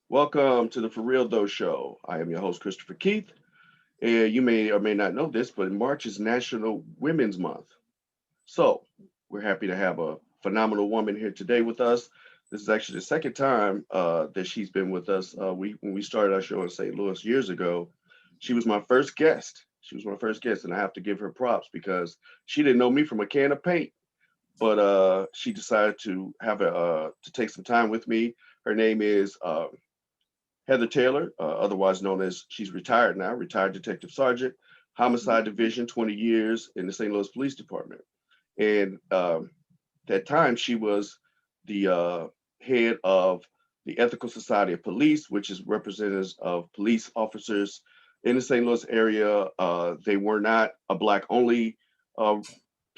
Welcome to the For Real Though Show. I am your host, Christopher Keith. And you may or may not know this, but March is National Women's Month. So we're happy to have a phenomenal woman here today with us. This is actually the second time that she's been with us. When we started our show in St. Louis years ago, she was my first guest. She was my first guest, and I have to give her props because she didn't know me from a can of paint, but she decided to have to take some time with me. Her name is Heather Taylor, otherwise known as she's retired now, retired Detective Sergeant, Homicide Division, 20 years in the St. Louis Police Department. And that time she was the head of the Ethical Society of Police, which is representatives of police officers in the St. Louis area. They were not a Black only uh,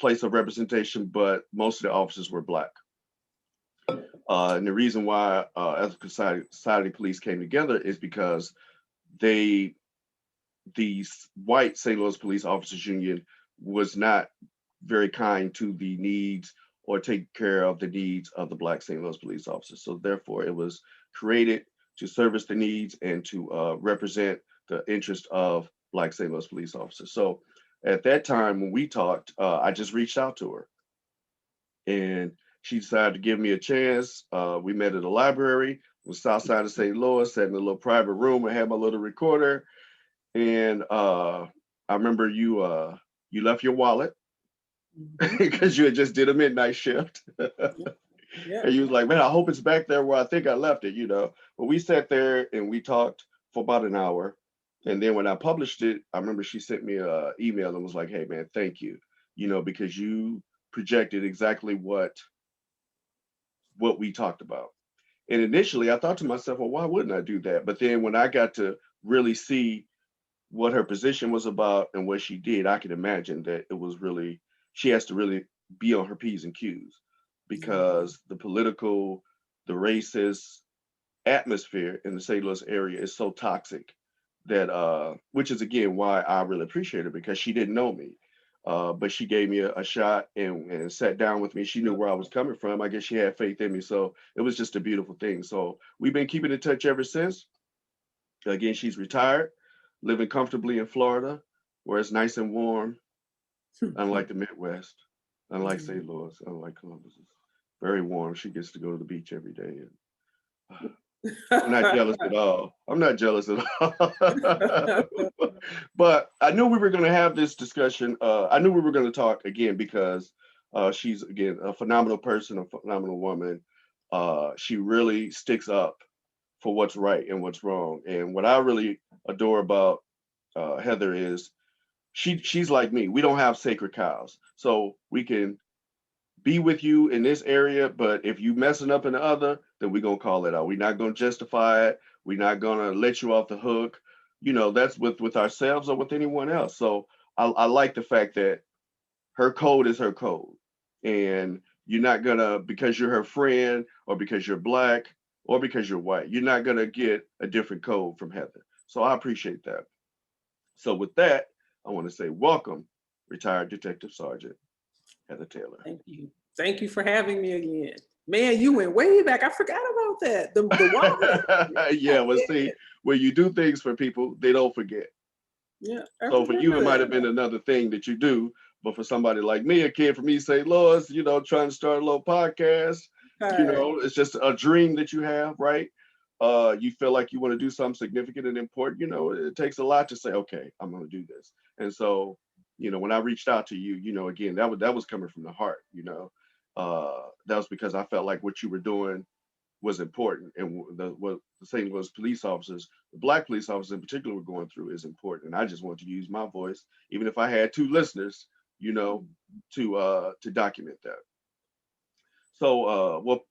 place of representation, but most of the officers were Black. And the reason why Ethical Society Police came together is because they, the white St. Louis Police Officers Union, was not very kind to the needs or take care of the needs of the Black St. Louis police officers. So therefore, it was created to service the needs and to represent the interest of Black St. Louis police officers. So at that time when we talked, I just reached out to her and she decided to give me a chance. We met at a library, was south side of St. Louis, sat in a little private room. I had my little recorder, and I remember you left your wallet Hmm. because you had just did a midnight shift, Yep. and Yep. you was like, "Man, I hope it's back there where I think I left it." But we sat there and we talked for about an hour, and then when I published it, I remember she sent me a email and was like, "Hey, man, thank you, because you projected exactly what we talked about." And initially, I thought to myself, well, why wouldn't I do that? But then when I got to really see what her position was about and what she did, I could imagine that it was really, she has to really be on her P's and Q's Hmm. because the racist atmosphere in the St. Louis area is so toxic that, which is again why I really appreciate her because she didn't know me. But she gave me a shot and sat down with me. She knew where I was coming from. I guess she had faith in me. So it was just a beautiful thing. So we've been keeping in touch ever since. Again, she's retired, living comfortably in Florida, where it's nice and warm, unlike the Midwest, unlike St. Louis, unlike Columbus. It's very warm. She gets to go to the beach every day. And I'm not jealous at all. I'm not jealous at all. But I knew we were going to have this discussion. I knew we were going to talk again because she's, again, a phenomenal person, a phenomenal woman. She really sticks up for what's right and what's wrong. And what I really adore about Heather is she's like me. We don't have sacred cows, so we can be with you in this area, but if you messing up in the other, then we're gonna call it out. We're not gonna justify it. We're not gonna let you off the hook. That's with ourselves or with anyone else. So I like the fact that her code is her code. And you're not gonna, because you're her friend or because you're Black or because you're white, you're not gonna get a different code from Heather. So I appreciate that. So with that, I want to say welcome, retired Detective Sergeant Heather Taylor. Thank you. Thank you for having me again. Man, you went way back. I forgot about that. The wallet. Yeah, well, Yeah, see, when you do things for people, they don't forget. yeah, I So for you, remember it might that. have been another thing that you do, but for somebody like me, a kid from East St. Louis, trying to start a little podcast, Hi. it's just a dream that you have, right? You feel like you want to do something significant and important. It takes a lot to say, okay, I'm going to do this. And so, when I reached out to you, again, that was coming from the heart. That was because I felt like what you were doing was important, and what the St. Louis police officers, the Black police officers in particular, were going through is important. And I just wanted to use my voice, even if I had two listeners, you know, to document that. So what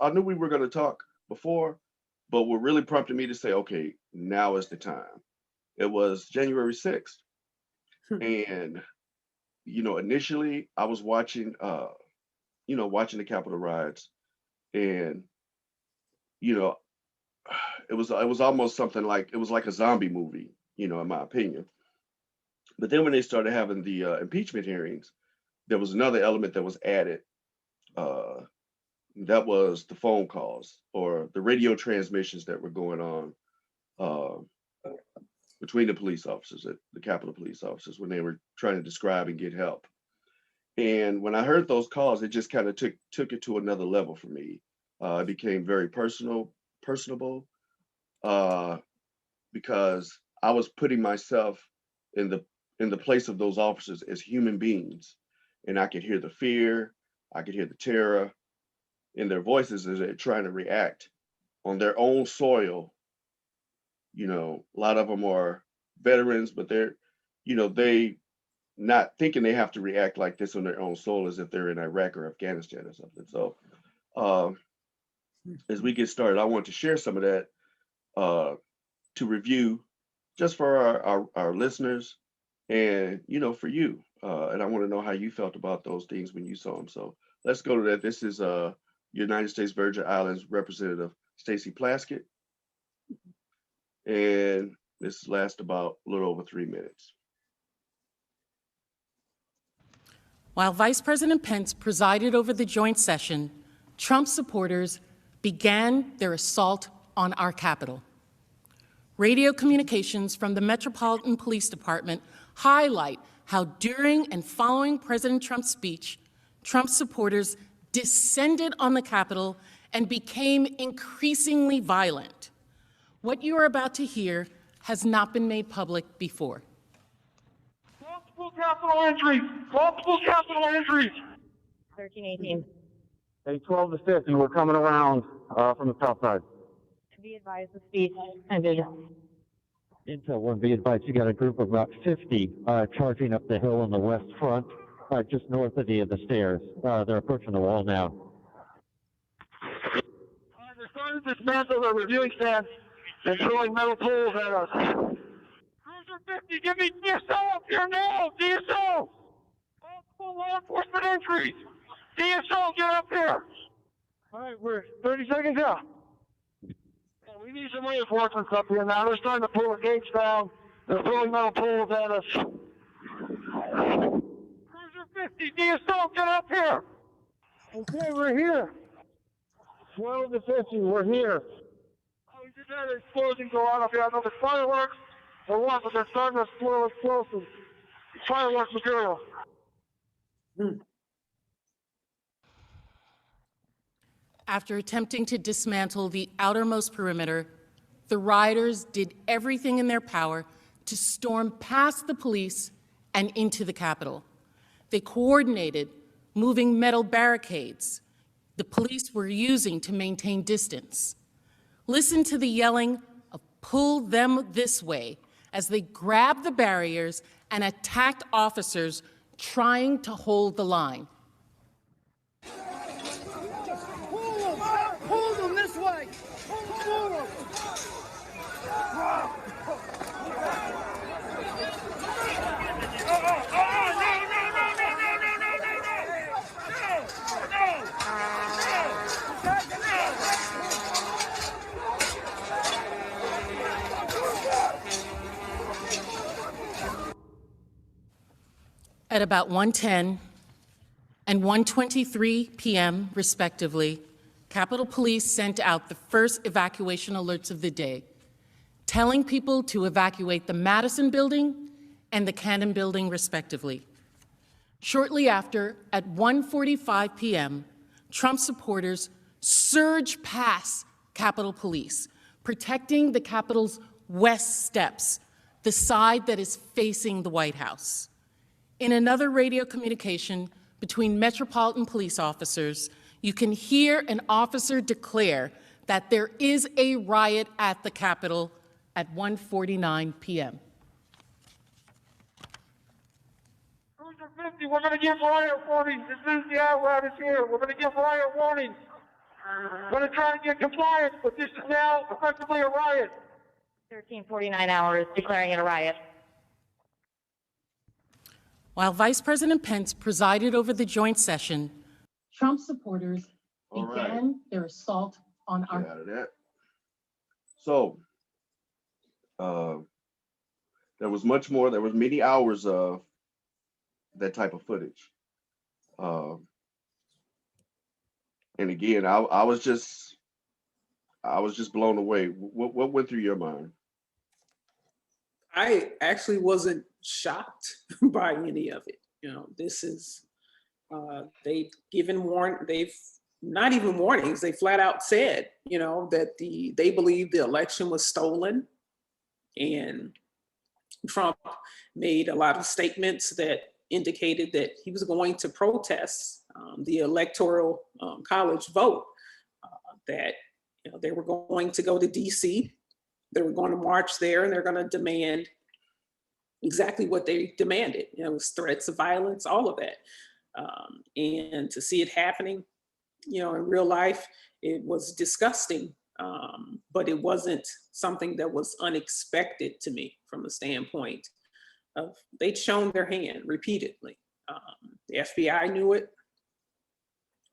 I knew we were going to talk before, but what really prompted me to say, okay, now is the time. It was January 6th, and initially I was watching the Capitol riots, and you know it was almost something like it was like a zombie movie, in my opinion. But then when they started having the impeachment hearings, there was another element that was added, uh, That was the phone calls or the radio transmissions that were going on uh, between the police officers, the Capitol police officers, when they were trying to describe and get help. And when I heard those calls, it just kind of took it to another level for me. It became very personable, uh, because I was putting myself in the place of those officers as human beings, and I could hear the fear, I could hear the terror in their voices as they're trying to react on their own soil. A lot of them are veterans, but they not thinking they have to react like this on their own soil as if they're in Iraq or Afghanistan or something. So, uh, as we get started, I want to share some of that uh, to review just for our listeners and, for you. And I want to know how you felt about those things when you saw them. So let's go to that. This is United States Virgin Islands Representative Stacey Plaskett. And this lasts about a little over 3 minutes. While Vice President Pence presided over the joint session, Trump supporters began their assault on our Capitol. Radio communications from the Metropolitan Police Department highlight how during and following President Trump's speech, Trump supporters descended on the Capitol and became increasingly violent. What you are about to hear has not been made public before. Multiple capital entries! Multiple capital entries! 1318. Hey, 12 to 50, we're coming around from the south side. To be advised, the speech ended. Intel 1, be advised, you got a group of about 50 charging up the hill on the west front, just north of the stairs. They're approaching the wall now. They're starting to dismantle their reviewing stands and throwing metal poles at us. Cruiser 50, give me DSO up here now! DSO! Multiple law enforcement entries! DSO, get up here! Alright, we're 30 seconds out. We need some reinforcements up here now. They're starting to pull the gates down. They're throwing metal poles at us. Cruiser 50, DSO, get up here! Okay, we're here. 12 to 50, we're here. Oh, we just had an explosion go on up here. I know there's fireworks or what, but they're starting to explode explosives. Fireworks material. After attempting to dismantle the outermost perimeter, the rioters did everything in their power to storm past the police and into the Capitol. They coordinated moving metal barricades the police were using to maintain distance. Listen to the yelling of "pull them this way" as they grabbed the barriers and attacked officers trying to hold the line. Pull them this way! Pull them! At about 1:10 and 1:23 p.m., respectively, Capitol Police sent out the first evacuation alerts of the day, telling people to evacuate the Madison Building and the Cannon Building, respectively. Shortly after, at 1:45 p.m., Trump supporters surged past Capitol Police, protecting the Capitol's west steps, the side that is facing the White House. In another radio communication between Metropolitan Police officers, you can hear an officer declare that there is a riot at the Capitol at 1:49 p.m. Cruiser 50, we're going to give riot warnings as soon as the outlet is here. We're going to give riot warnings. We're going to try to get compliance, but this is now effectively a riot. 1349 hours, declaring it a riot. While Vice President Pence presided over the joint session, Trump supporters began their assault on Get our... out of that. So, there was much more. There was many hours of that type of footage. And again, I was just blown away. What went through your mind? I actually wasn't shocked by any of it. You know, this is they've they've not even warnings. They flat out said, you know, that they believe the election was stolen, and Trump made a lot of statements that indicated that he was going to protest the electoral college vote. That you know they were going to go to D.C. They were going to march there, and they're going to demand exactly what they demanded. You know, it was threats of violence, all of that. And to see it happening, you know, in real life, it was disgusting. But it wasn't something that was unexpected to me from the standpoint of they'd shown their hand repeatedly. The FBI knew it.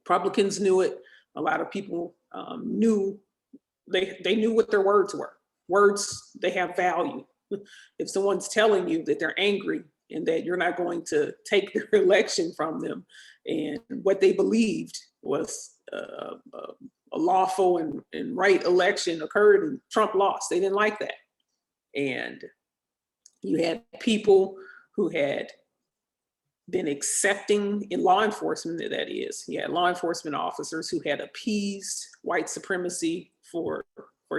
Republicans knew it. A lot of people knew, they knew what their words were. Words, they have value. If someone's telling you that they're angry and that you're not going to take their election from them, and what they believed was a lawful and right election occurred and Trump lost, they didn't like that. And you had people who had been accepting in law enforcement, that is, you had law enforcement officers who had appeased white supremacy for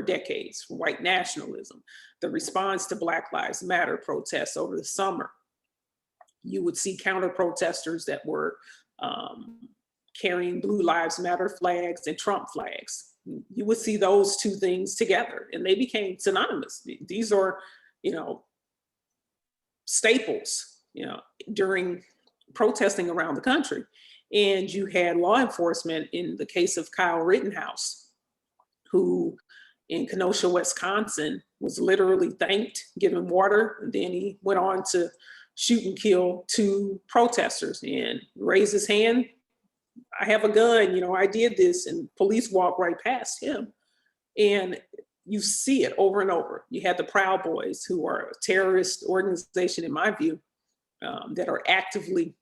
decades, for white nationalism. The response to Black Lives Matter protests over the summer, you would see counter protesters that were carrying Blue Lives Matter flags and Trump flags. You would see those two things together, and they became synonymous. These are, you know, staples, you know, during protesting around the country. And you had law enforcement in the case of Kyle Rittenhouse, who in Kenosha, Wisconsin, was literally thanked, given water, and then he went on to shoot and kill 2 protesters and raise his hand. I have a gun, you know, I did this, and police walked right past him. And you see it over and over. You had the Proud Boys, who are a terrorist organization, in my view, that are actively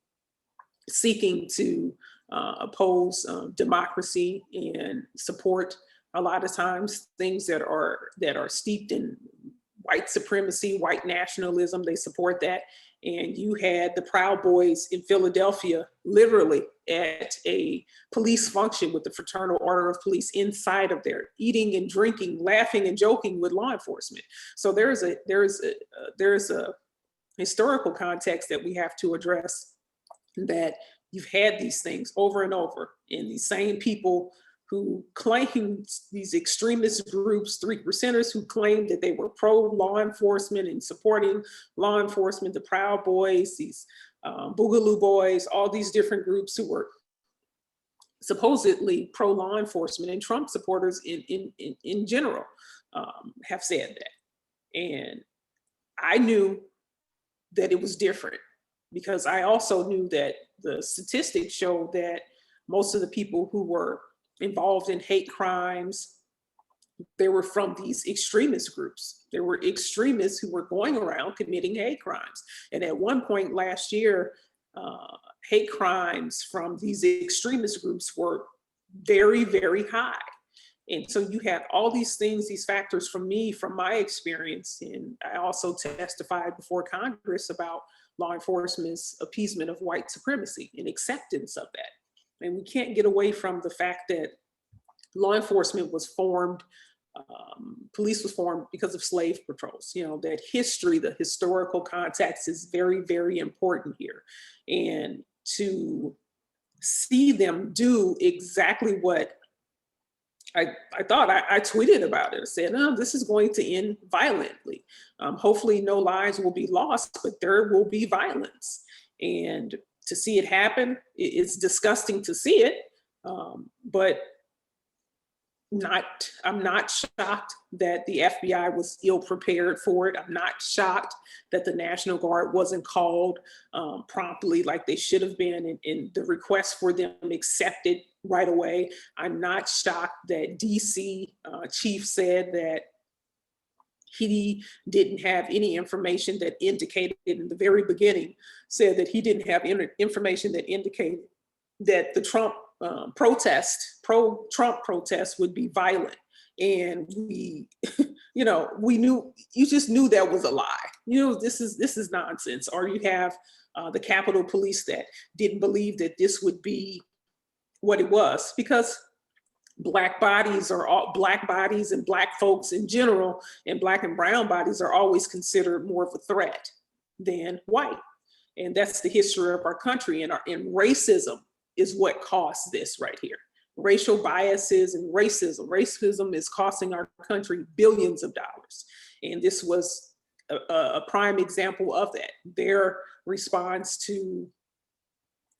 seeking to oppose democracy and support a lot of times things that are steeped in white supremacy, white nationalism. They support that. And you had the Proud Boys in Philadelphia, literally at a police function with the Fraternal Order of Police inside of there, eating and drinking, laughing and joking with law enforcement. So there's a historical context that we have to address, that you've had these things over and over, and these same people who claim, these extremist groups, 3%ers who claimed that they were pro-law enforcement and supporting law enforcement, the Proud Boys, these Boogaloo Boys, all these different groups who were supposedly pro-law enforcement, and Trump supporters in general have said that. And I knew that it was different, because I also knew that the statistics showed that most of the people who were involved in hate crimes, they were from these extremist groups. There were extremists who were going around committing hate crimes. And at one point last year, hate crimes from these extremist groups were very, very high. And so you had all these things, these factors from my experience. And I also testified before Congress about law enforcement's appeasement of white supremacy and acceptance of that. And we can't get away from the fact that law enforcement was formed, police was formed because of slave patrols. You know, that history, the historical context is very, very important here. And to see them do exactly what I thought, I tweeted about it. I said, no, this is going to end violently. Hopefully no lives will be lost, but there will be violence. And to see it happen, it's disgusting to see it, but I'm not shocked that the FBI was ill prepared for it. I'm not shocked that the National Guard wasn't called promptly like they should have been, and the request for them accepted right away. I'm not shocked that DC chief said that he didn't have any information that indicated, in the very beginning, said that he didn't have information that indicated that the Trump pro-Trump protests would be violent. And we, we knew, you just knew that was a lie. This is nonsense. Or you have the Capitol Police that didn't believe that this would be what it was, because black bodies and black folks in general, and black and brown bodies are always considered more of a threat than white. And that's the history of our country. And racism is what caused this right here. Racial biases and racism. Racism is costing our country billions of dollars. And this was a prime example of that. Their response to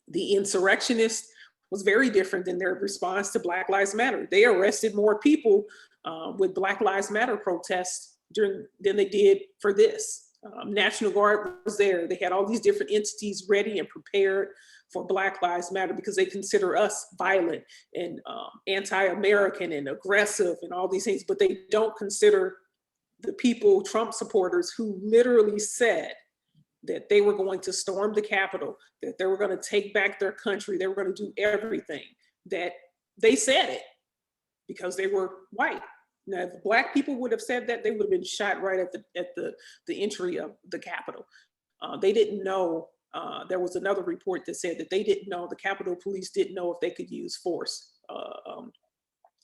the insurrectionists was very different than their response to Black Lives Matter. They arrested more people with Black Lives Matter protests than they did for this. National Guard was there. They had all these different entities ready and prepared for Black Lives Matter because they consider us violent and anti-American and aggressive and all these things, but they don't consider the people, Trump supporters, who literally said that they were going to storm the Capitol, that they were going to take back their country, they were going to do everything, that they said it because they were white. Now, if black people would have said that, they would have been shot right at the entry of the Capitol. They didn't know. There was another report that said that they didn't know, the Capitol Police didn't know if they could use force,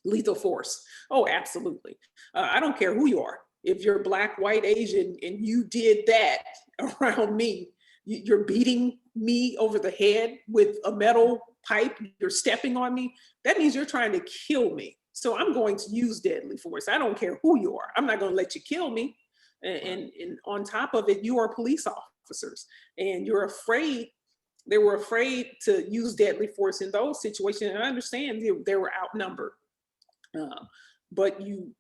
lethal force. Oh, absolutely. I don't care who you are. If you're black, white, Asian, and you did that around me, you're beating me over the head with a metal pipe, you're stepping on me, that means you're trying to kill me. So I'm going to use deadly force. I don't care who you are. I'm not going to let you kill me. And on top of it, you are police officers, and you're afraid. They were afraid to use deadly force in those situations. And I understand they were outnumbered. But you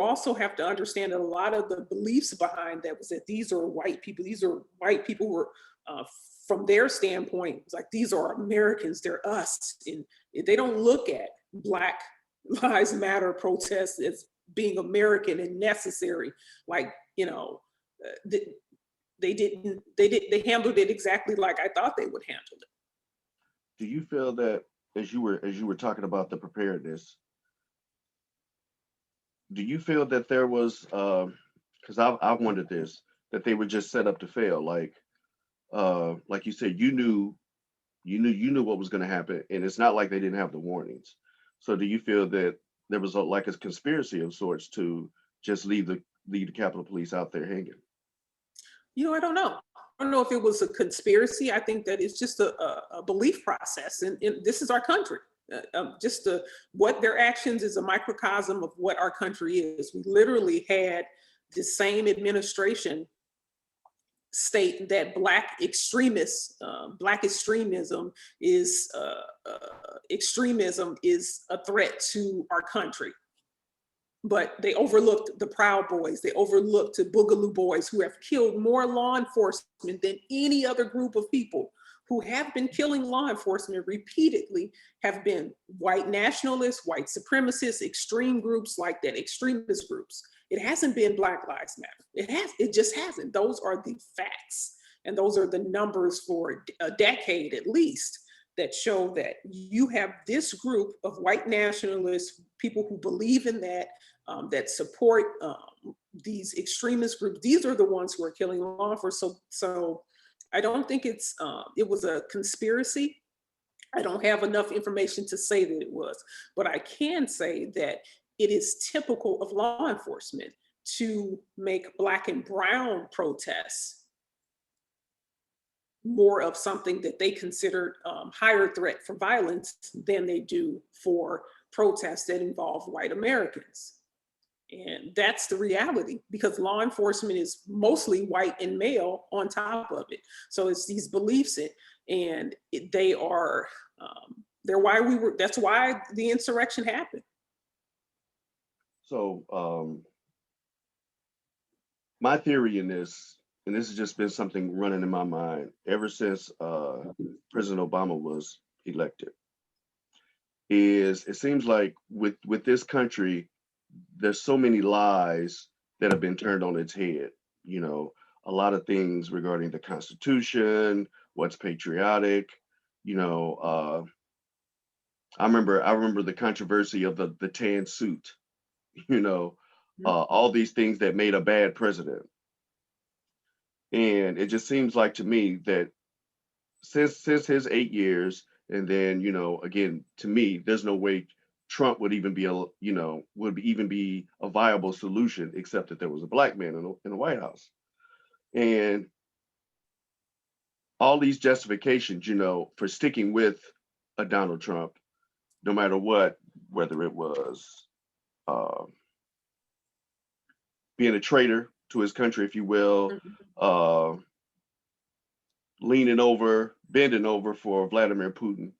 also have to understand that a lot of the beliefs behind that was that these are white people. These are white people who were, from their standpoint, it's like, these are Americans, they're us. And they don't look at Black Lives Matter protests as being American and necessary. Like, they handled it exactly like I thought they would handle it. Do you feel that as you were talking about the preparedness, do you feel that there was, because I've wondered this, that they were just set up to fail? Like you said, you knew what was going to happen, and it's not like they didn't have the warnings. So do you feel that there was like a conspiracy of sorts to just leave the Capitol Police out there hanging? I don't know. I don't know if it was a conspiracy. I think that it's just a belief process, and this is our country. What their actions is a microcosm of what our country is. We literally had the same administration state that Black extremism is a threat to our country. But they overlooked the Proud Boys. They overlooked the Boogaloo Boys, who have killed more law enforcement than any other group of people who have been killing law enforcement repeatedly, have been white nationalists, white supremacists, extreme groups like that, extremist groups. It hasn't been Black Lives Matter. It just hasn't. Those are the facts. And those are the numbers for a decade at least that show that you have this group of white nationalists, people who believe in that, that support these extremist groups. These are the ones who are killing law enforcement. So I don't think it was a conspiracy. I don't have enough information to say that it was, but I can say that it is typical of law enforcement to make Black and brown protests more of something that they considered higher threat for violence than they do for protests that involve white Americans. And that's the reality, because law enforcement is mostly white and male on top of it. So it's these beliefs, and they are, that's why the insurrection happened. So my theory in this, and this has just been something running in my mind ever since President Obama was elected, is it seems like with this country, there's so many lies that have been turned on its head. A lot of things regarding the Constitution, what's patriotic, I remember the controversy of the tan suit, you know, all these things that made a bad president. And it just seems like to me that since his 8 years, and then, again, to me, there's no way Trump would even be even be a viable solution except that there was a black man in the White House. And all these justifications, for sticking with a Donald Trump, no matter what, whether it was uh, being a traitor to his country, if you will, uh, bending over for Vladimir Putin.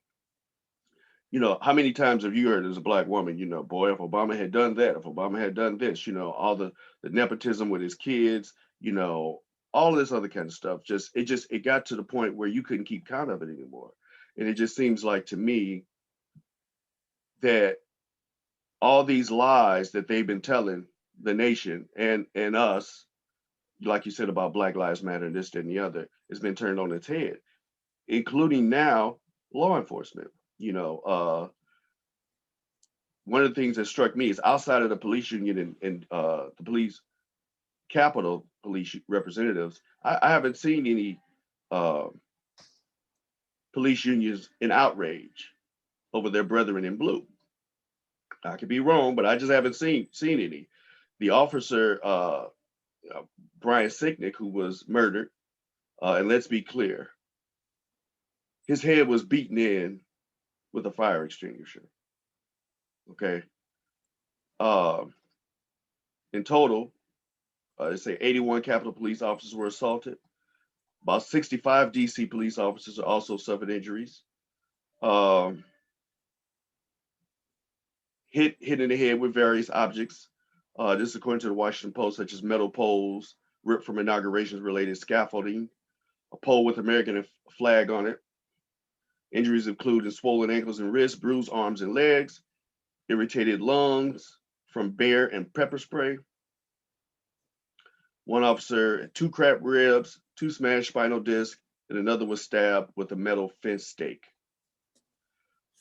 How many times have you heard as a black woman, boy, if Obama had done that, if Obama had done this, all the nepotism with his kids, all this other kind of stuff. It got to the point where you couldn't keep count of it anymore. And it just seems like to me that all these lies that they've been telling the nation and us, like you said about Black Lives Matter and this, that, and the other, has been turned on its head, including now law enforcement. One of the things that struck me is outside of the police union and the police Capitol police representatives, I haven't seen any police unions in outrage over their brethren in blue. I could be wrong, but I just haven't seen any. The officer, Brian Sicknick, who was murdered, and let's be clear, his head was beaten in with a fire extinguisher. Okay. In total, they say 81 Capitol police officers were assaulted. About 65 DC police officers also suffered injuries. Hit in the head with various objects. This is according to the Washington Post, such as metal poles ripped from inaugurations related scaffolding, a pole with American flag on it. Injuries include swollen ankles and wrists, bruised arms and legs, irritated lungs from bear and pepper spray. One officer had 2 cracked ribs, 2 smashed spinal discs, and another was stabbed with a metal fence stake.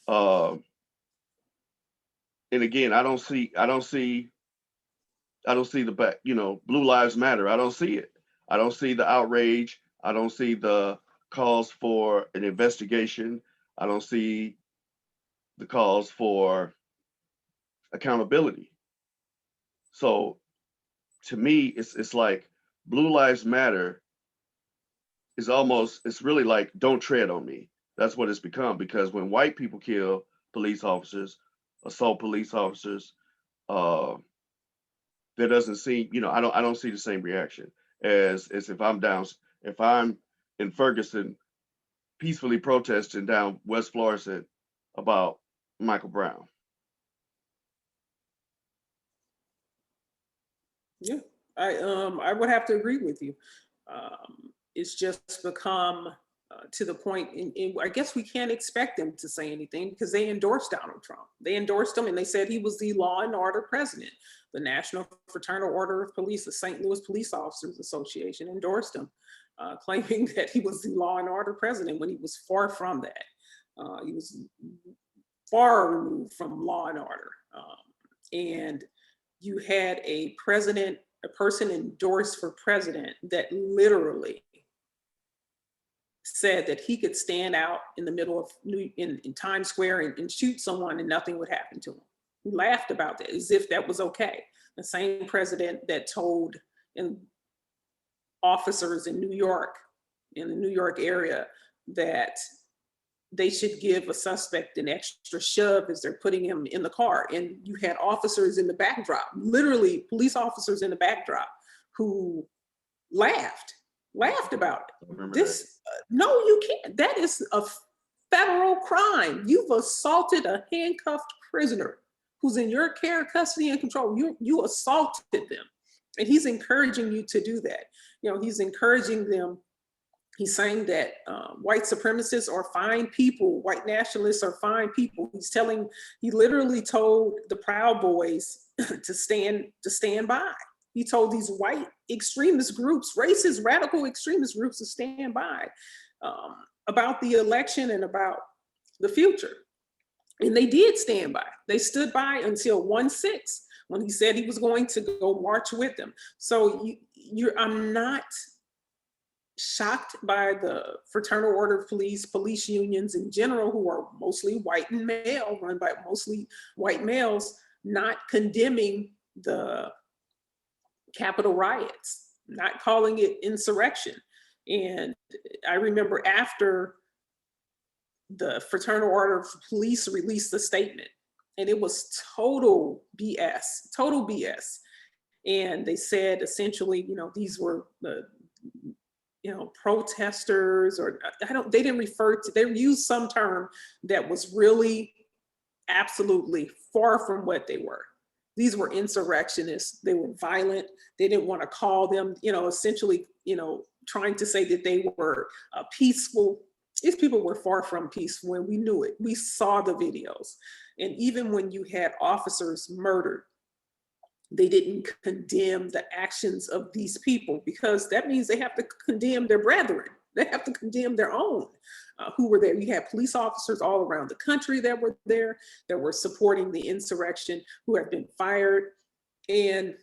And again, I don't see the back, Blue Lives Matter. I don't see it. I don't see the outrage. I don't see the calls for an investigation. I don't see the calls for accountability. So to me, it's like Blue Lives Matter it's really like don't tread on me. That's what it's become, because when white people kill police officers, assault police officers, there doesn't seem, I don't see the same reaction as if I'm in Ferguson peacefully protesting down West Florissant about Michael Brown. Yeah, I would have to agree with you. It's just become to the point, and I guess we can't expect them to say anything because they endorsed Donald Trump. They endorsed him and they said he was the law and order president. The National Fraternal Order of Police, the St. Louis Police Officers Association, endorsed him, claiming that he was the law and order president when he was far from that. He was far removed from law and order. And you had a person endorsed for president that literally said that he could stand out in the middle of in Times Square and shoot someone and nothing would happen to him. He laughed about that as if that was okay. The same president that told officers in New York, in the New York area, that they should give a suspect an extra shove as they're putting him in the car. And you had officers in the backdrop, literally police officers in the backdrop, who laughed about it. This, no, you can't. That is a federal crime. You've assaulted a handcuffed prisoner who's in your care, custody, and control. You assaulted them. And he's encouraging you to do that. He's encouraging them. He's saying that white supremacists are fine people, white nationalists are fine people. He literally told the Proud Boys to stand by. He told these white extremist groups, racist, radical extremist groups, to stand by about the election and about the future. And they did stand by. They stood by until 1/6 when he said he was going to go march with them. So I'm not shocked by the Fraternal Order of police unions in general, who are mostly white and male, run by mostly white males, not condemning the Capitol riots, not calling it insurrection. And I remember after the Fraternal Order of Police released a statement, and it was total BS, total BS. And they said essentially, these were the, protesters, or they didn't refer to, they used some term that was really absolutely far from what they were. These were insurrectionists. They were violent. They didn't want to call them, essentially, trying to say that they were peaceful. These people were far from peaceful, and we knew it. We saw the videos. And even when you had officers murdered, they didn't condemn the actions of these people, because that means they have to condemn their brethren. They have to condemn their own who were there. You had police officers all around the country that were there, that were supporting the insurrection, who have been fired. And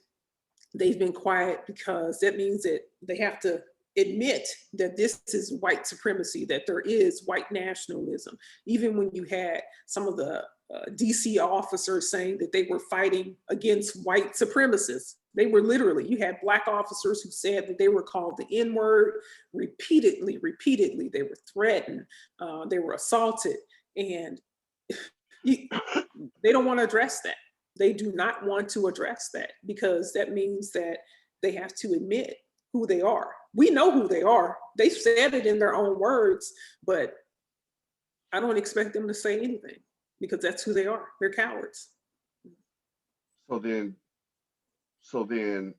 they've been quiet because that means that they have to admit that this is white supremacy, that there is white nationalism. Even when you had some of the DC officers saying that they were fighting against white supremacists, they were literally, you had Black officers who said that they were called the N-word repeatedly. They were threatened, they were assaulted, and they don't want to address that. They do not want to address that, because that means that they have to admit who they are. We know who they are. They said it in their own words, but I don't expect them to say anything, because that's who they are. They're cowards. So then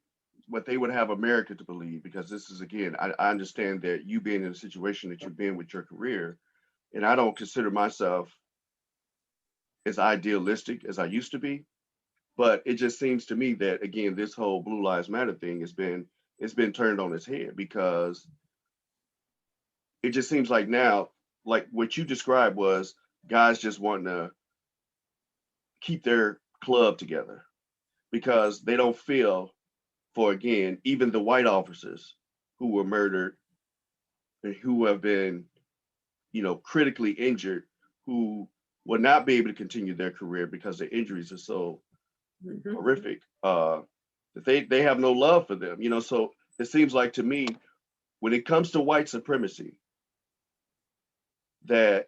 what they would have America to believe, because this is, again, I understand that you being in a situation that you've been with your career, and I don't consider myself as idealistic as I used to be, but it just seems to me that, again, this whole Blue Lives Matter thing it's been turned on its head, because it just seems like now, like what you described was guys just wanting to keep their club together, because they don't feel for, again, even the white officers who were murdered and who have been, critically injured, who will not be able to continue their career because their injuries are so horrific, that they have no love for them, so it seems like to me, when it comes to white supremacy, that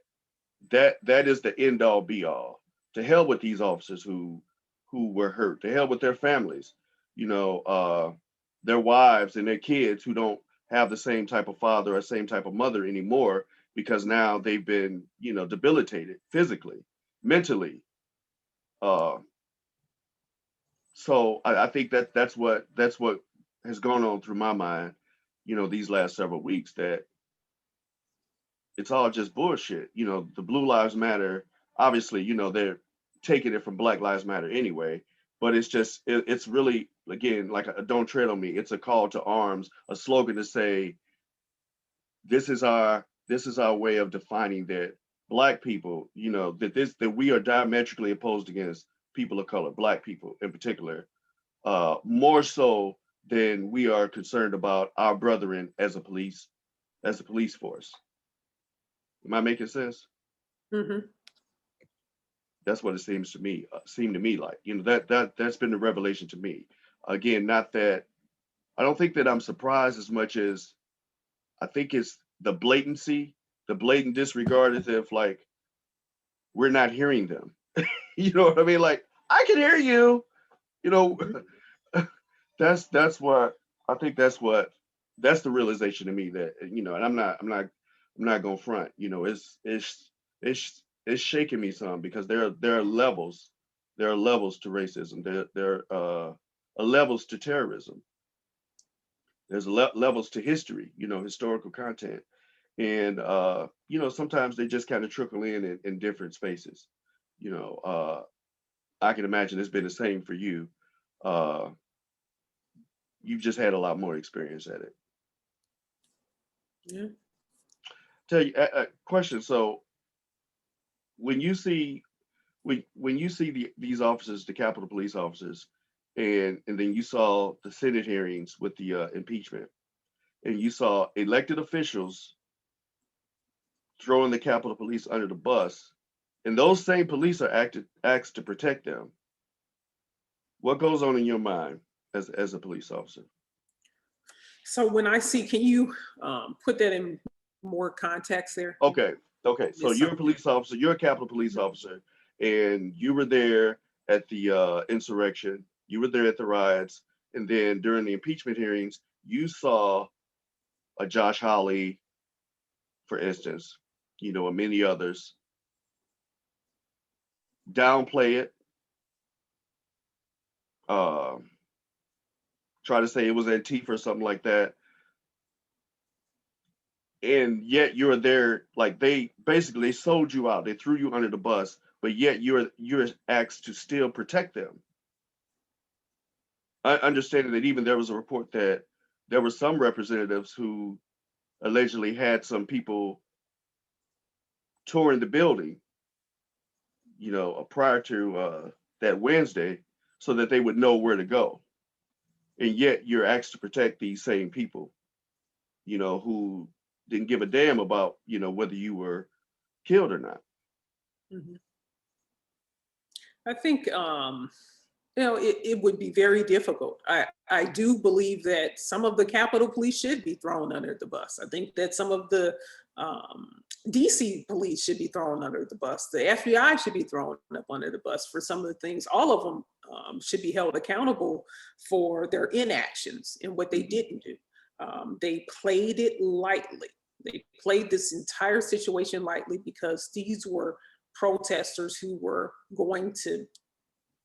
is the end all be all. To hell with these officers who were hurt. To hell with their families, their wives and their kids who don't have the same type of father or same type of mother anymore, because now they've been, debilitated physically, mentally. So I think that's what has gone on through my mind, these last several weeks, that it's all just bullshit. The Blue Lives Matter, obviously, they're taking it from Black Lives Matter anyway, but it's just, it's really, again, like a don't tread on me. It's a call to arms, a slogan to say, this is our way of defining that Black people, that we are diametrically opposed against people of color, Black people in particular, more so than we are concerned about our brethren as a police force. Am I making sense? Mm-hmm. That's what it seemed to me like. That's been the revelation to me. Again, not that I don't think that I'm surprised as much as I think it's the blatant disregard, as if like we're not hearing them. You know what I mean? Like, I can hear you. That's what I think. That's the realization to me, that and I'm not gonna front. It's shaking me some, because there are levels to racism. There are levels to terrorism. There's levels to history. Historical content, and sometimes they just kind of trickle in different spaces. I can imagine it's been the same for you. You've just had a lot more experience at it. Yeah. Tell you a question. So when you see, when you see these officers, the Capitol Police officers, and then you saw the Senate hearings with the impeachment, and you saw elected officials throwing the Capitol Police under the bus, and those same police are asked to protect them. What goes on in your mind as a police officer? So when I see, can you put that in more context there? Okay. So Yes, you're sir. a police officer, you're a Capitol Police officer, and you were there at the insurrection, you were there at the riots, and then during the impeachment hearings, you saw a Josh Hawley, for instance, and many others downplay it, try to say it was Antifa or something like that. And yet you're there, like they basically sold you out. They threw you under the bus, but yet you're asked to still protect them. I understand that even there was a report that there were some representatives who allegedly had some people touring the building, prior to that Wednesday, so that they would know where to go. And yet you're asked to protect these same people, who didn't give a damn about, whether you were killed or not. Mhm. I think it would be very difficult. I do believe that some of the Capitol Police should be thrown under the bus. I think that some of the DC police should be thrown under the bus. The FBI should be thrown up under the bus for some of the things. All of them should be held accountable for their inactions and what they didn't do. They played it lightly. They played this entire situation lightly because these were protesters who were going to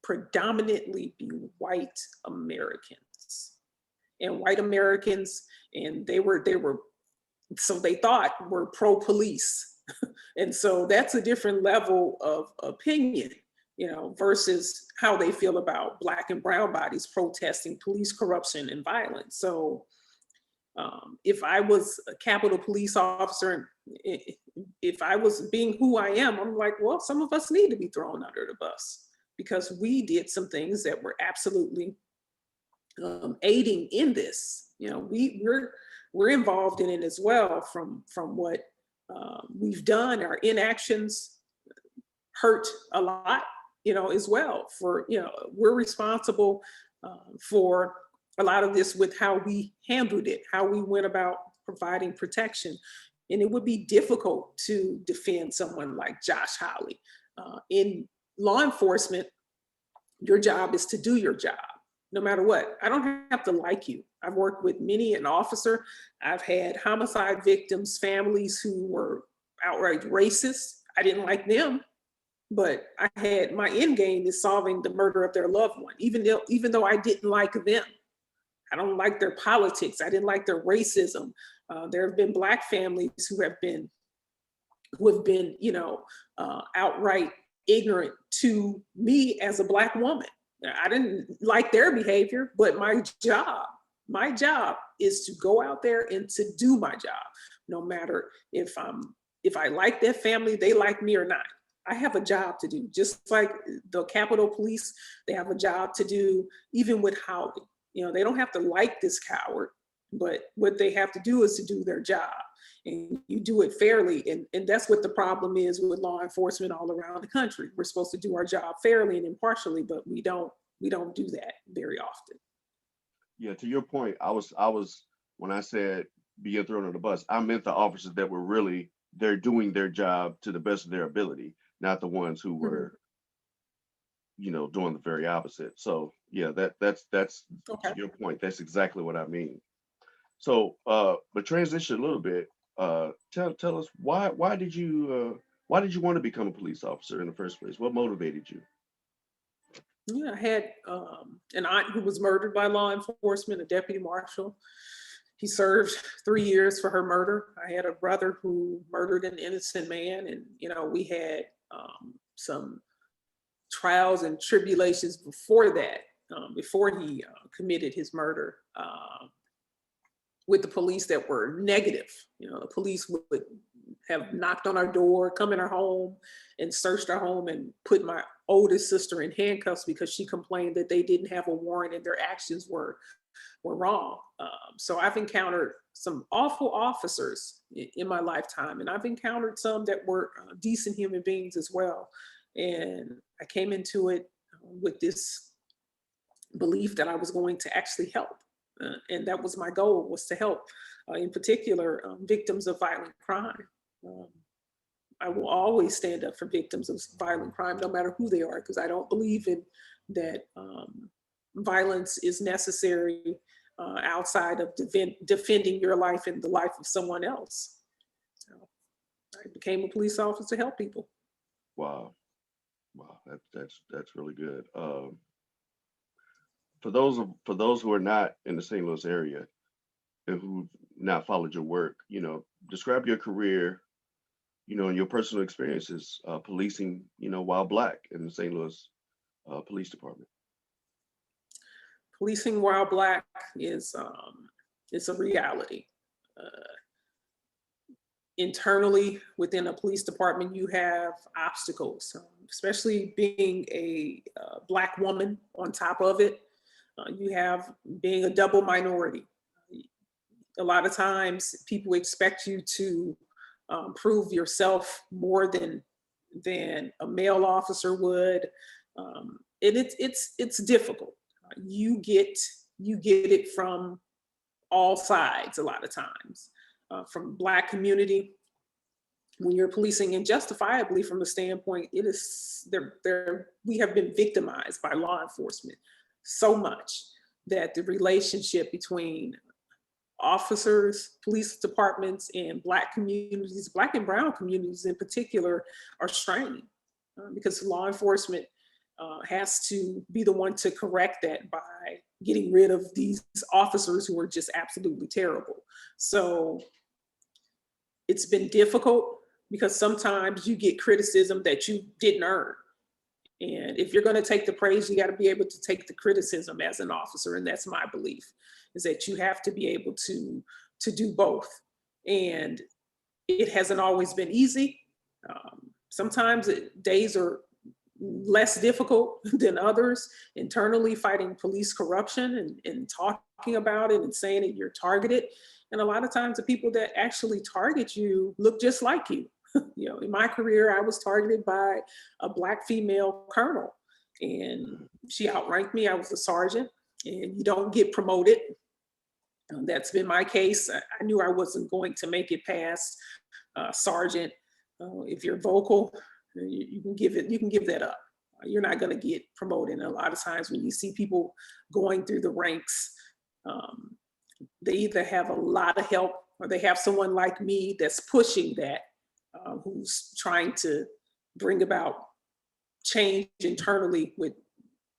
predominantly be white Americans, and white Americans, and they were so they thought were pro-police. And so that's a different level of opinion, versus how they feel about Black and brown bodies protesting police corruption and violence. So if I was a Capitol Police officer, if I was being who I am, I'm like, well, some of us need to be thrown under the bus because we did some things that were absolutely aiding in this. We're involved in it as well from what we've done. Our inactions hurt a lot, as well. We're responsible for a lot of this with how we handled it, how we went about providing protection. And it would be difficult to defend someone like Josh Hawley. In law enforcement, your job is to do your job, no matter what. I don't have to like you. I've worked with many an officer. I've had homicide victims, families who were outright racist. I didn't like them, but I had my end game is solving the murder of their loved one, even though I didn't like them. I don't like their politics. I didn't like their racism. There have been Black families who have been, outright ignorant to me as a Black woman. I didn't like their behavior, but my job is to go out there and to do my job, no matter if I like their family, they like me or not. I have a job to do, just like the Capitol Police, they have a job to do, even with Howley. They don't have to like this coward, but what they have to do is to do their job, and you do it fairly. And that's what the problem is with law enforcement all around the country. We're supposed to do our job fairly and impartially, but we don't do that very often. Yeah, to your point, I was when I said being thrown on the bus, I meant the officers that were really they're doing their job to the best of their ability, not the ones who were, doing the very opposite. So yeah, that's Okay. to your point. That's exactly what I mean. So, but transition a little bit. Tell us why did you want to become a police officer in the first place? What motivated you? Yeah, I had an aunt who was murdered by law enforcement, a deputy marshal. He served 3 years for her murder. I had a brother who murdered an innocent man, and we had some trials and tribulations before that, before he committed his murder, with the police that were negative. The police would have knocked on our door, come in our home, and searched our home and put oldest sister in handcuffs because she complained that they didn't have a warrant and their actions were wrong. So I've encountered some awful officers in my lifetime, and I've encountered some that were decent human beings as well. And I came into it with this belief that I was going to actually help. And that was my goal, was to help, in particular, victims of violent crime. I will always stand up for victims of violent crime, no matter who they are, because I don't believe in that violence is necessary outside of defending your life and the life of someone else. So I became a police officer to help people. Wow. Wow, that's really good. For those who are not in the St. Louis area and who've not followed your work, describe your career, and your personal experiences policing, while Black in the St. Louis Police Department. Policing while Black is a reality. Internally within a police department, you have obstacles, especially being a Black woman on top of it. You have being a double minority. A lot of times people expect you to prove yourself more than a male officer would. And it's difficult. You get it from all sides a lot of times. From Black community, when you're policing, and justifiably from the standpoint, it is we have been victimized by law enforcement so much that the relationship between officers, police departments, and Black communities, Black and brown communities in particular, are strained because law enforcement has to be the one to correct that by getting rid of these officers who are just absolutely terrible. So it's been difficult because sometimes you get criticism that you didn't earn. And if you're going to take the praise, you got to be able to take the criticism as an officer. And that's my belief, is that you have to be able to do both. And it hasn't always been easy. Sometimes days are less difficult than others. Internally fighting police corruption and talking about it and saying that you're targeted. And a lot of times the people that actually target you look just like you. In my career, I was targeted by a Black female colonel, and she outranked me. I was a sergeant, and you don't get promoted. That's been my case. I knew I wasn't going to make it past sergeant. If you're vocal, you can give that up. You're not going to get promoted. And a lot of times when you see people going through the ranks, they either have a lot of help or they have someone like me that's pushing that, who's trying to bring about change internally with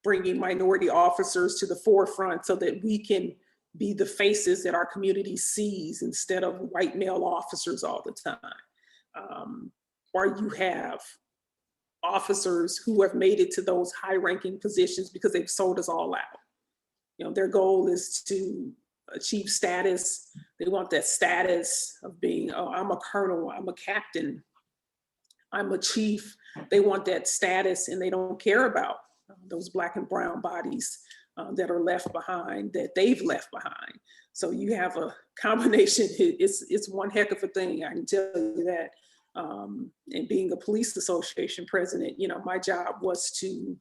bringing minority officers to the forefront so that we can be the faces that our community sees instead of white male officers all the time. Or you have officers who have made it to those high-ranking positions because they've sold us all out. Their goal is to achieve status. They want that status of being, oh, I'm a colonel, I'm a captain, I'm a chief. They want that status, and they don't care about those Black and brown bodies that are left behind, that they've left behind. So you have a combination. It's one heck of a thing, I can tell you that. And being a police association president, my job was to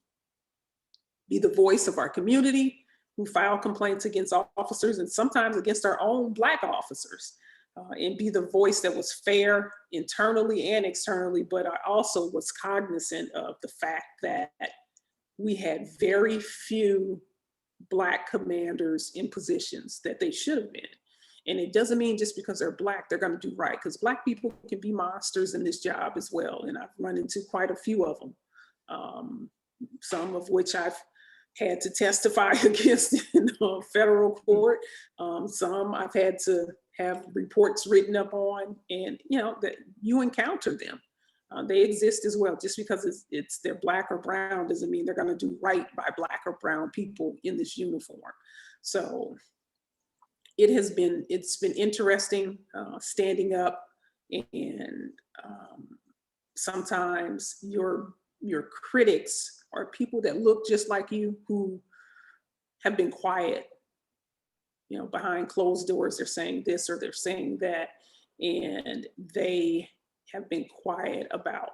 be the voice of our community who file complaints against officers and sometimes against our own Black officers, and be the voice that was fair internally and externally. But I also was cognizant of the fact that we had very few Black commanders in positions that they should have been. And it doesn't mean just because they're Black, they're going to do right, because Black people can be monsters in this job as well. And I've run into quite a few of them, some of which I've had to testify against in federal court. Some I've had to have reports written up on, and that you encounter them. They exist as well. Just because it's they're Black or brown doesn't mean they're going to do right by Black or brown people in this uniform. So it's been interesting standing up, and sometimes your critics are people that look just like you who have been quiet. You know, behind closed doors, they're saying this or they're saying that, and they have been quiet about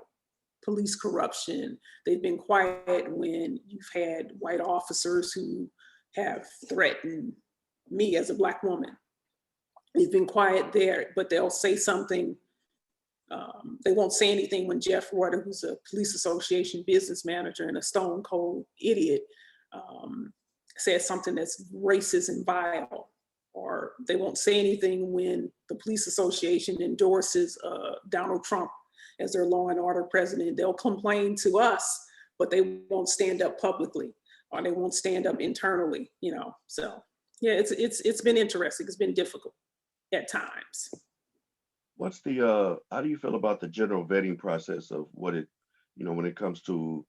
police corruption. They've been quiet when you've had white officers who have threatened me as a Black woman. They've been quiet there, but they'll say something. They won't say anything when Jeff Rutter, who's a police association business manager and a stone cold idiot, says something that's racist and vile. Or they won't say anything when the police association endorses Donald Trump as their law and order president. They'll complain to us, but they won't stand up publicly, or they won't stand up internally, you know. So yeah, it's been interesting. It's been difficult at times. What's the how do you feel about the general vetting process of what it, you know, when it comes to,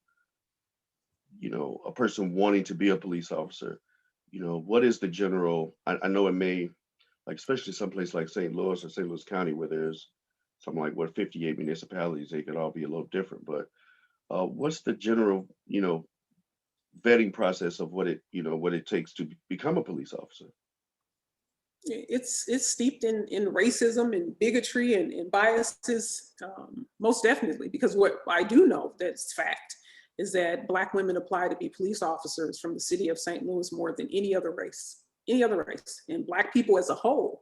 you know, a person wanting to be a police officer? You know, what is the general, I know it may, like, especially someplace like St. Louis or St. Louis County, where there's something like, what, 58 municipalities, they could all be a little different, but what's the general, you know, vetting process of what it, you know, what it takes to become a police officer? It's steeped in racism and bigotry and biases, most definitely, because what I do know that's fact is that Black women apply to be police officers from the city of St. Louis more than any other race, and Black people as a whole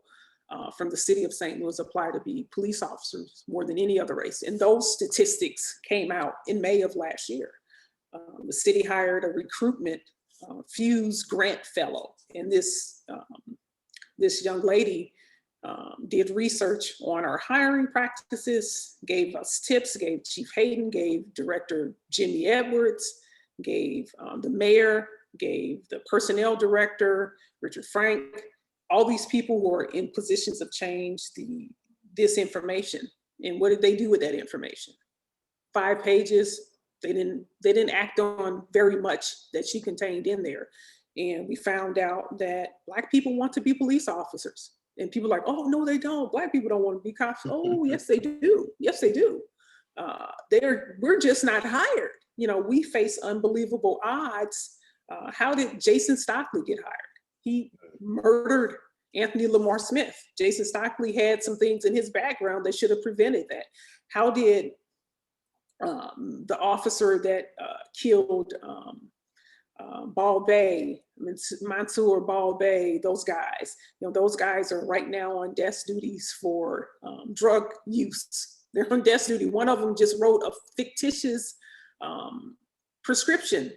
from the city of St. Louis apply to be police officers more than any other race. And those statistics came out in May of last year. The city hired a recruitment Fuse grant fellow, and this young lady did research on our hiring practices, gave us tips, gave Chief Hayden, gave Director Jimmy Edwards, gave the mayor, gave the personnel director, Richard Frank, all these people who are in positions of change, this information. And what did they do with that information? 5 pages. They didn't act on very much that she contained in there. And we found out that Black people want to be police officers. And people are like, oh, no, they don't. Black people don't want to be cops. Oh, yes, they do. Yes, they do. We're just not hired. You know, we face unbelievable odds. How did Jason Stockley get hired? He murdered Anthony Lamar Smith. Jason Stockley had some things in his background that should have prevented that. How did the officer that killed Ball Bay, Mansour Ball Bay, those guys, you know, those guys are right now on desk duties for drug use. They're on desk duty. One of them just wrote a fictitious prescription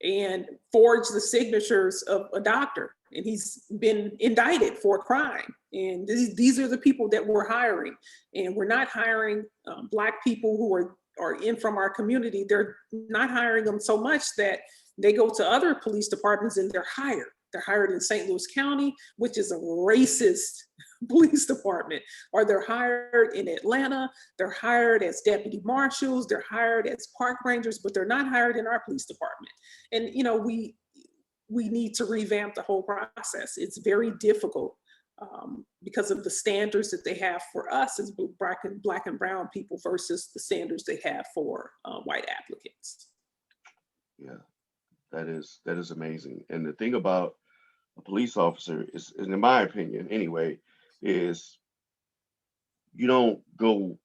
and forged the signatures of a doctor, and he's been indicted for a crime. And these are the people that we're hiring, and we're not hiring Black people who are in from our community. They're not hiring them so much that they go to other police departments and they're hired. They're hired in St. Louis County, which is a racist police department, or they're hired in Atlanta. They're hired as deputy marshals. They're hired as park rangers, but they're not hired in our police department. And, you know, we need to revamp the whole process. It's very difficult because of the standards that they have for us as Black and brown people versus the standards they have for white applicants. Yeah, that is amazing. And the thing about a police officer is, and in my opinion anyway, is you don't go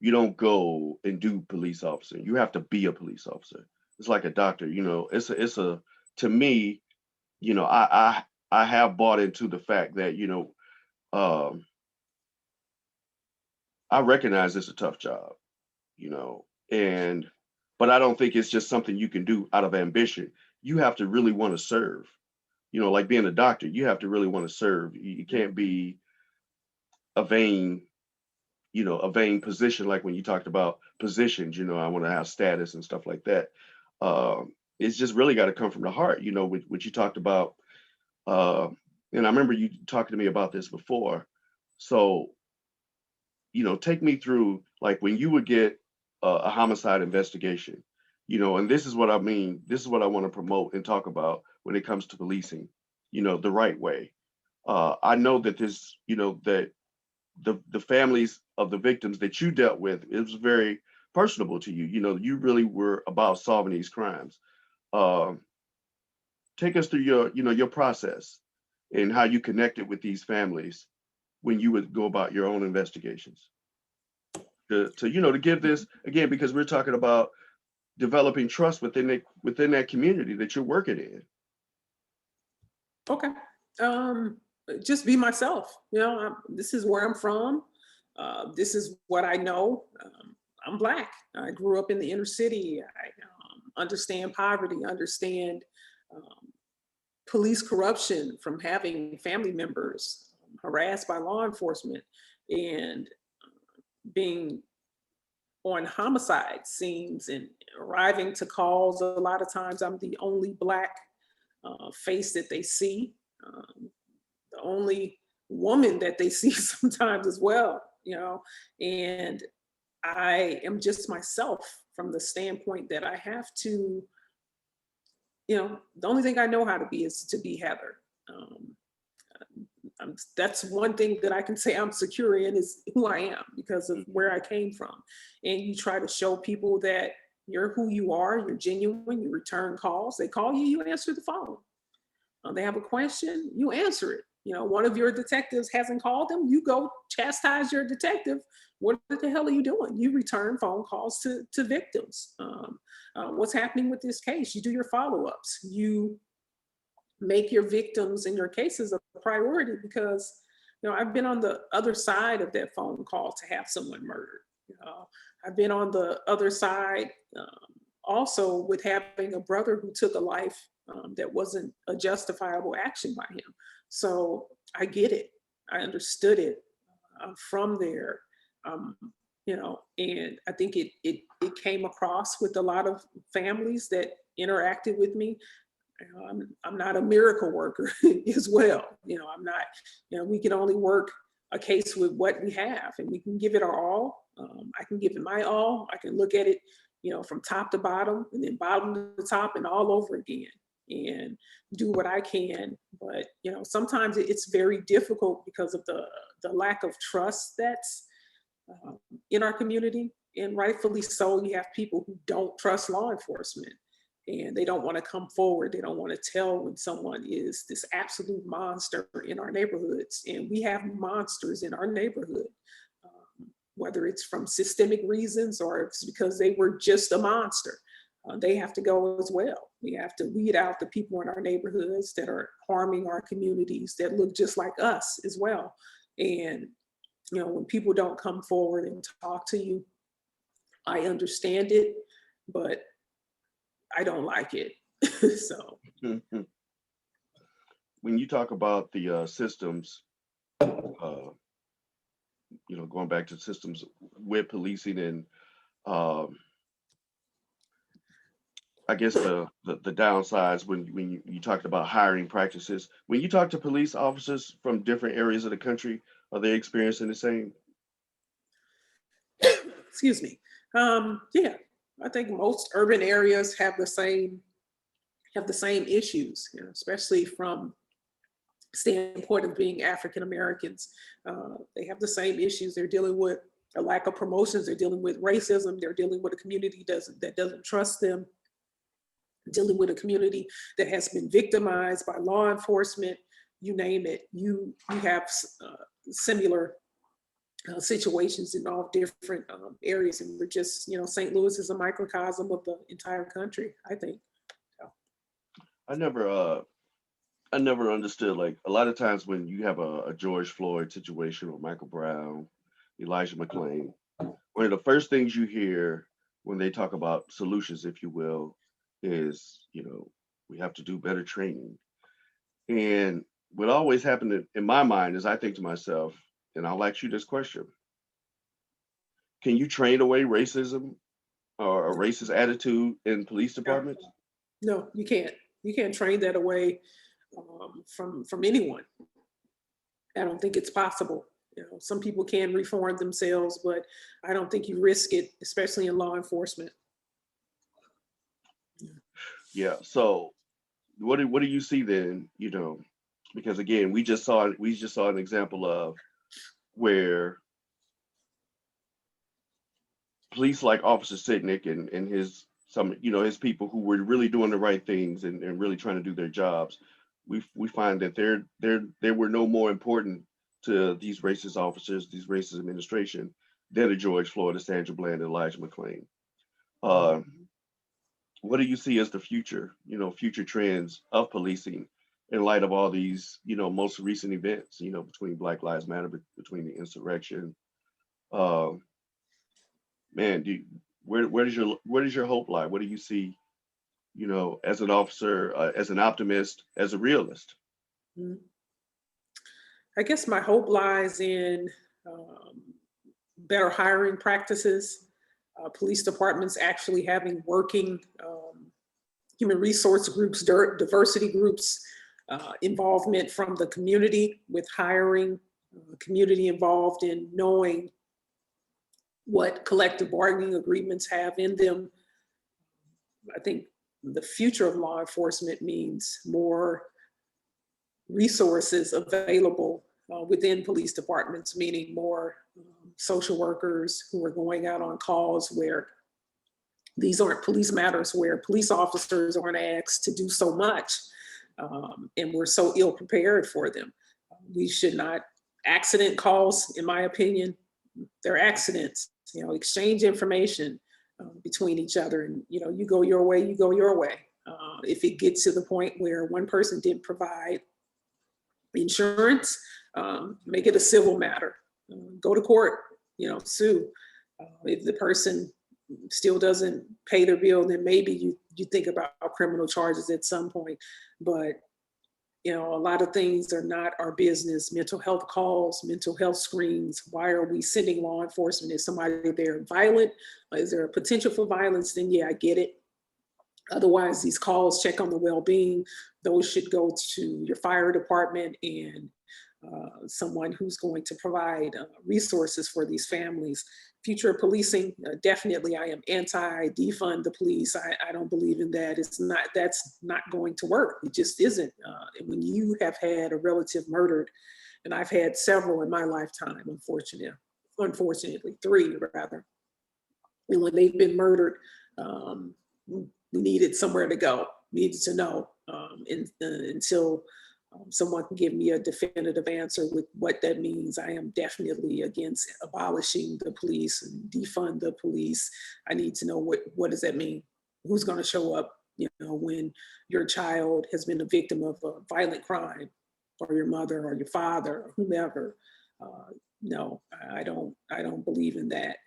and do police officer. You have to be a police officer. It's like a doctor, you know. It's a to me, you know, I have bought into the fact that, you know, I recognize it's a tough job, you know, but I don't think it's just something you can do out of ambition. You have to really want to serve, you know, like being a doctor, you have to really want to serve. You can't be a vain position. Like when you talked about positions, you know, I want to have status and stuff like that. It's just really got to come from the heart, you know, what you talked about. And I remember you talking to me about this before. So, you know, take me through, like, when you would get a homicide investigation, you know, and this is what I mean. This is what I want to promote and talk about when it comes to policing, you know, the right way. I know that you know, that the families of the victims that you dealt with, it was very, personable to you. You know, you really were about solving these crimes. Um, Take us through your, you know, your process and how you connected with these families when you would go about your own investigations. To you know, to give this again, because we're talking about developing trust within that community that you're working in. Okay. Um, just be myself. You know, this is where I'm from. This is what I know. I'm Black. I grew up in the inner city. I understand poverty, understand um, police corruption from having family members harassed by law enforcement and being on homicide scenes and arriving to calls. A lot of times I'm the only Black face that they see, the only woman that they see sometimes as well, you know, and I am just myself from the standpoint that I have to, you know, the only thing I know how to be is to be Heather. That's one thing that I can say I'm secure in is who I am because of where I came from. And you try to show people that you're who you are, you're genuine, you return calls. They call you, you answer the phone. They have a question, you answer it. You know, one of your detectives hasn't called them, you go chastise your detective. What the hell are you doing? You return phone calls to victims. What's happening with this case? You do your follow-ups. You make your victims and your cases a priority because, you know, I've been on the other side of that phone call to have someone murdered. You know, I've been on the other side also with having a brother who took a life that wasn't a justifiable action by him. So I get it. I understood it. I'm from there. You know, and I think it came across with a lot of families that interacted with me. You know, I'm not a miracle worker as well. You know, I'm not, you know, we can only work a case with what we have and we can give it our all. I can give it my all. I can look at it, you know, from top to bottom and then bottom to top and all over again and do what I can. But, you know, sometimes it's very difficult because of the lack of trust that's in our community. And rightfully so, you have people who don't trust law enforcement and they don't want to come forward. They don't want to tell when someone is this absolute monster in our neighborhoods. And we have monsters in our neighborhood, whether it's from systemic reasons or it's because they were just a monster. They have to go as well. We have to weed out the people in our neighborhoods that are harming our communities that look just like us as well. And, you know, when people don't come forward and talk to you, I understand it, but I don't like it. So. When you talk about the systems, you know, going back to systems with policing and I guess the downsides when you talked about hiring practices, when you talk to police officers from different areas of the country, are they experiencing the same? Excuse me. Yeah, I think most urban areas have the same issues, you know, especially from standpoint of being African Americans. They have the same issues. They're dealing with a lack of promotions. They're dealing with racism. They're dealing with a community that doesn't trust them. Dealing with a community that has been victimized by law enforcement. You name it. You have similar situations in all different areas, and we're just, you know, St. Louis is a microcosm of the entire country, I think. So. I never understood, like a lot of times when you have a George Floyd situation or Michael Brown, Elijah McClain, one of the first things you hear when they talk about solutions, if you will, is, you know, we have to do better training. And what always happened in my mind is I think to myself, and I'll ask you this question: can you train away racism or a racist attitude in police departments? No, you can't. You can't train that away from anyone. I don't think it's possible. You know, some people can reform themselves, but I don't think you risk it, especially in law enforcement. Yeah. So what do you see then? You know, because again, we just saw an example of where police like Officer Sitnick and his some his people who were really doing the right things and really trying to do their jobs, we find that they were no more important to these racist officers, these racist administration, than a George Floyd, a Sandra Bland, and Elijah McClain. Uh, what do you see as the future, future trends of policing in light of all these, most recent events, between Black Lives Matter, between the insurrection? Um, Man, where does your hope lie? What do you see, as an officer, as an optimist, as a realist? Mhm. I guess my hope lies in um, better hiring practices, police departments actually having working human resource groups, diversity groups, involvement from the community with hiring, community involved in knowing what collective bargaining agreements have in them. I think the future of law enforcement means more resources available within police departments, meaning more social workers who are going out on calls where these aren't police matters, where police officers aren't asked to do so much, and we're so ill prepared for them. We should not, accident calls, in my opinion, they're accidents. Exchange information between each other, and you go your way, you go your way. If it gets to the point where one person didn't provide insurance, make it a civil matter. Go to court, sue. If the person still doesn't pay their bill, then maybe you think about criminal charges at some point. But a lot of things are not our business. Mental health calls, mental health screens. Why are we sending law enforcement? Is somebody there violent? Is there a potential for violence? Then yeah, I get it. Otherwise, these calls, check on the well-being. Those should go to your fire department and someone who's going to provide resources for these families. Future of policing, definitely I am anti-defund the police. I don't believe in that. That's not going to work. It just isn't. When you have had a relative murdered, and I've had several in my lifetime, unfortunately, 3 rather. And when they've been murdered, we needed somewhere to go, needed to know until someone can give me a definitive answer with what that means. I am definitely against abolishing the police and defund the police. I need to know what does that mean? Who's going to show up, when your child has been a victim of a violent crime, or your mother or your father or whomever. No, I don't believe in that.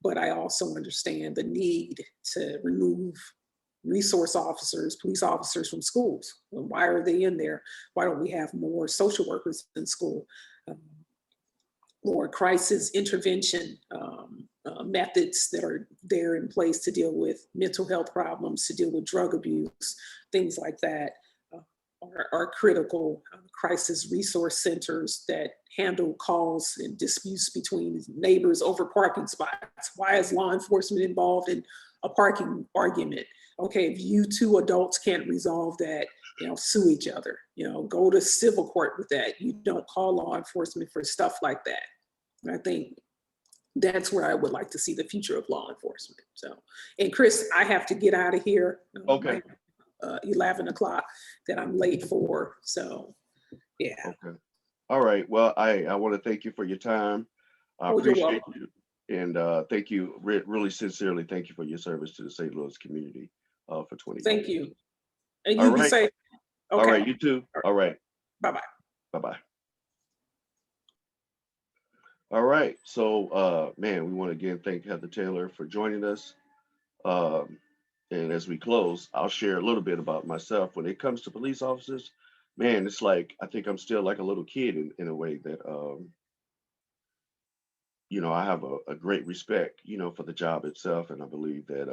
But I also understand the need to remove resource officers, police officers from schools. Why are they in there? Why don't we have more social workers in school? More crisis intervention methods that are there in place to deal with mental health problems, to deal with drug abuse, things like that are critical. Crisis resource centers that handle calls and disputes between neighbors over parking spots. Why is law enforcement involved in a parking argument? Okay, if you 2 adults can't resolve that, sue each other, go to civil court with that. You don't call law enforcement for stuff like that. And I think that's where I would like to see the future of law enforcement. So, and Chris, I have to get out of here. Okay. 11 o'clock that I'm late for. So, yeah. Okay. All right. Well, I want to thank you for your time. I Oh, you're appreciate welcome. you. And thank you, really sincerely, thank you for your service to the St. Louis community for 20 Thank years. you. And All you be right. safe. All Okay. right. You too. All right. Bye-bye. Bye-bye. All right. So, man, we want to again thank Heather Taylor for joining us. Um, and as we close, I'll share a little bit about myself. When it comes to police officers, man, it's like I think I'm still like a little kid in a way that I have a great respect, for the job itself, and I believe that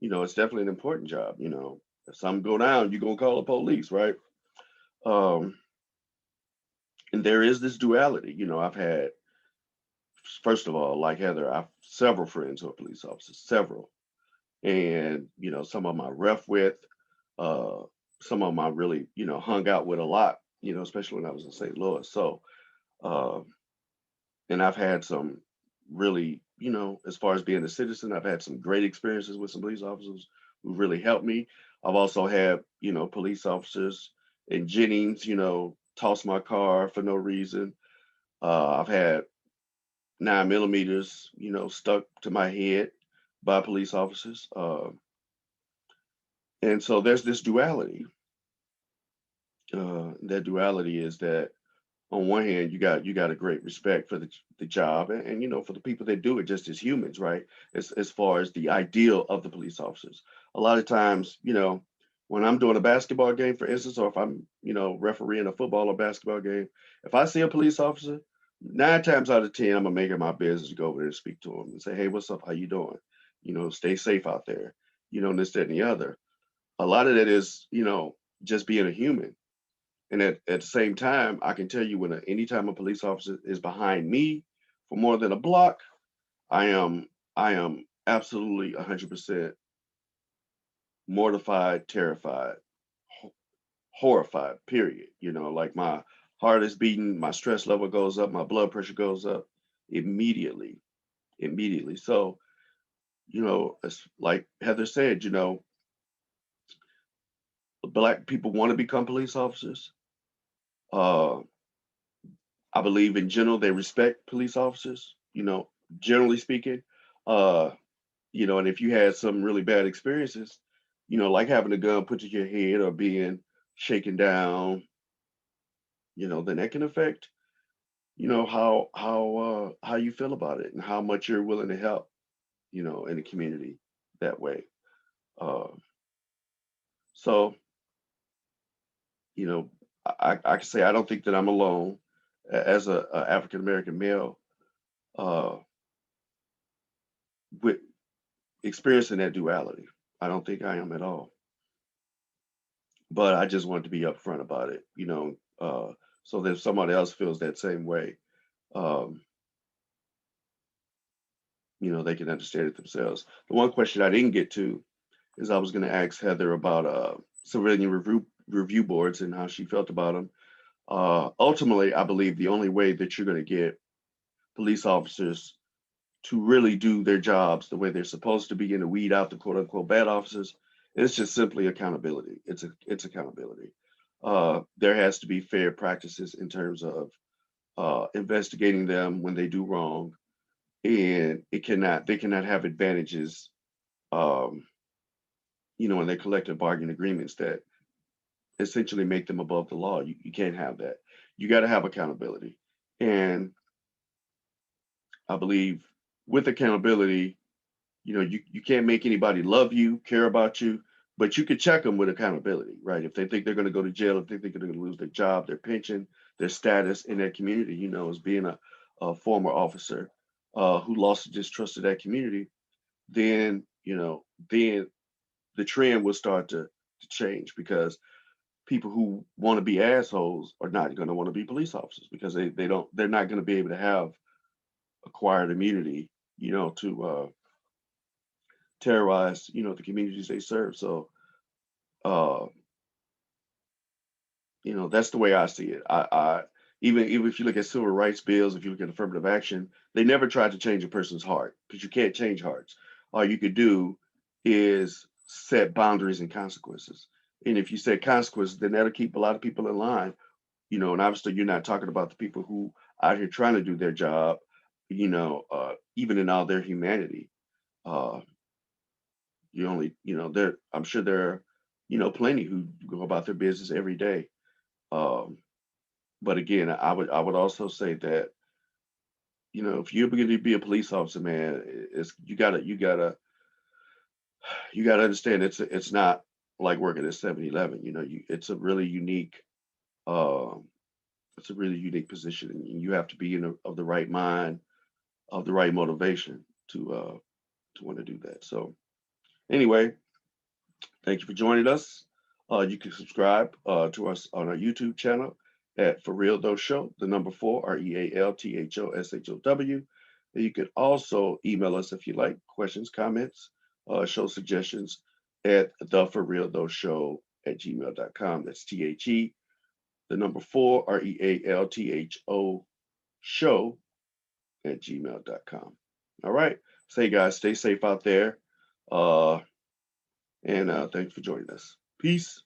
it's definitely an important job. If something go down, you're gonna call the police, right? Um, and there is this duality. I've had, first of all, like Heather, I've several friends who are police officers, several, and some of them I rough with, uh, some of them I really hung out with a lot, especially when I was in St. Louis. So, um, and I've had some really as far as being a citizen, I've had some great experiences with some police officers who really helped me. I've also had, police officers in Jennings, toss my car for no reason. I've had 9 millimeters, stuck to my head by police officers. And so there's this duality. That duality is that on one hand, you got a great respect for the job, and for the people that do it just as humans, right? As far as the ideal of the police officers. A lot of times, when I'm doing a basketball game, for instance, or if I'm, refereeing a football or basketball game, if I see a police officer, 9 times out of 10, I'm gonna make it my business to go over there and speak to him and say, "Hey, what's up? How you doing? Stay safe out there." And this, that, and the other. A lot of that is, just being a human. And at the same time, I can tell you when anytime a police officer is behind me for more than a block, I am absolutely 100% mortified, terrified, ho- horrified. Period. Like my heart is beating, my stress level goes up, my blood pressure goes up immediately, immediately. So it's like Heather said, Black people want to become police officers. Uh, I believe in general they respect police officers, generally speaking. Uh, and if you had some really bad experiences, like having a gun put to your head or being shaken down, then that can affect, how you feel about it and how much you're willing to help, in the community that way. Uh, so, you know, I can say I don't think that I'm alone as a African American male uh, with experiencing that duality. I don't think I am at all. But I just wanted to be upfront about it, so that if somebody else feels that same way, um, they can understand it themselves. The one question I didn't get to is I was going to ask Heather about civilian review boards and how she felt about them. Ultimately, I believe the only way that you're going to get police officers to really do their jobs the way they're supposed to be and to weed out the quote unquote bad officers, it's just simply accountability. It's accountability. There has to be fair practices in terms of investigating them when they do wrong, and they cannot have advantages, um, in their collective bargaining agreements that essentially make them above the law. You can't have that. You got to have accountability, and I believe with accountability, you can't make anybody love you, care about you, but you could check them with accountability, right? If they think they're going to go to jail, if they think they're going to lose their job, their pension, their status in that community, as being a former officer who lost the distrust of that community, then the trend will start to change because people who want to be assholes are not going to want to be police officers because they're not going to be able to have acquired immunity, to terrorize, the communities they serve. So, uh, that's the way I see it. I even if you look at civil rights bills, if you look at affirmative action, they never tried to change a person's heart because you can't change hearts. All you could do is set boundaries and consequences. And if you set consequences, then that'll keep a lot of people in line. And obviously you're not talking about the people who out here trying to do their job, even in all their humanity. Uh, you only, I'm sure there are, plenty who go about their business every day. Um, but again, I would also say that, if you're going to be a police officer, man, it's you gotta understand it's not like working at 7-Eleven. It's a really unique um it's a really unique position, and you have to be of the right mind, of the right motivation to want to do that. So anyway, thank you for joining us. You can subscribe to us on our YouTube channel at For Real Though Show, the number 4 REALTHOSHOW. And you could also email us if you like questions, comments, show suggestions at the For Real Though Show at gmail.com. That's THE, the number 4 REALTHO show at gmail.com. All right. Say, guys, stay safe out there. And thanks for joining us. Peace.